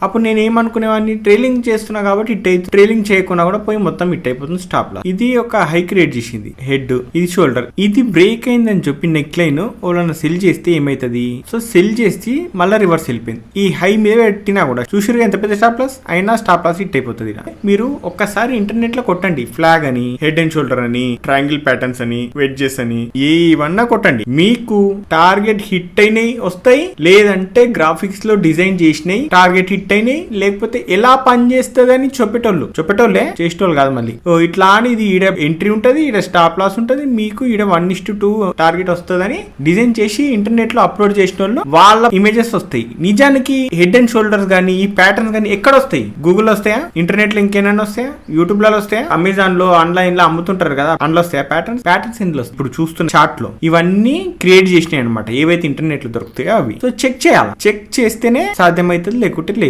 అప్పుడు నేను ఏమనుకునేవాడిని, ట్రైలింగ్ చేస్తున్నా కాబట్టి ఇట్ అయితే, ట్రైలింగ్ చేయకుండా కూడా పోయి మొత్తం ఇట్ అయిపోతుంది స్టాప్ లా. ఇది ఒక హై క్రియేట్ చేసింది హెడ్, ఇది షోల్డర్, ఇది బ్రేక్ అయిందని చెప్పి నెక్ లైన్ వాళ్ళని సెల్ చేస్తే ఏమైతుంది, సో సెల్ చేసి మళ్ళీ రివర్స్ వెళ్ళిపోయింది. ఈ హై మీద పెట్టినా కూడా చూసిరుగా ఎంత పెద్ద స్టాప్ లాస్ అయినా స్టాప్ లాస్ హిట్ అయిపోతుంది. మీరు ఒక్కసారి ఇంటర్నెట్ లో కొట్టండి, ఫ్లాగ్ అని, హెడ్ అండ్ షోల్డర్ అని, ట్రయాంగిల్ ప్యాటర్న్స్ అని, వెడ్జెస్ అని, ఏవన్నా కొట్టండి, మీకు టార్గెట్ హిట్ అయినాయి వస్తాయి, లేదంటే గ్రాఫిక్స్ లో డిజైన్ చేసినాయి టార్గెట్ హిట్ అయినాయి, లేకపోతే ఎలా పని చేస్తుందని చెప్పేటోళ్ళే చేసేటోళ్ళు కాదు. మళ్ళీ ఇట్లా అని ఇది ఈడ ఎంట్రీ ఉంటది, ఈడ స్టాప్ లాస్ ఉంటది, మీకు ఈడ 1:2 టార్గెట్ వస్తుందని డిజైన్ చేసి ఇంటర్నెట్ లో అప్లోడ్ చేసిన వాళ్ళు వాళ్ళ ఇమేజెస్ వస్తాయి. నిజానికి హెడ్ అండ్ షోల్డర్స్ గానీ ఈ ప్యాటర్న్స్ గానీ ఎక్కడ వస్తాయి? గూగుల్ వస్తాయా? ఇంటర్నెట్ లో ఇంకేమైనా వస్తాయా? యూట్యూబ్ లో వస్తాయా? అమెజాన్ లో ఆన్లైన్ లో అమ్ముతుంటారు కదా, అందులో వస్తాయా ప్యాటర్న్స్ ఇందులో ఇప్పుడు చూస్తున్న చార్ట్ లో ఇవన్నీ క్రియేట్ చేసినాయి అనమాట, ఏవైతే ఇంటర్నెట్ లో దొరుకుతాయో అవి. సో చెక్ చేయాలి, చెక్ చేస్తేనే సాధ్యమవుతుంది, లేకుంటే లేదు.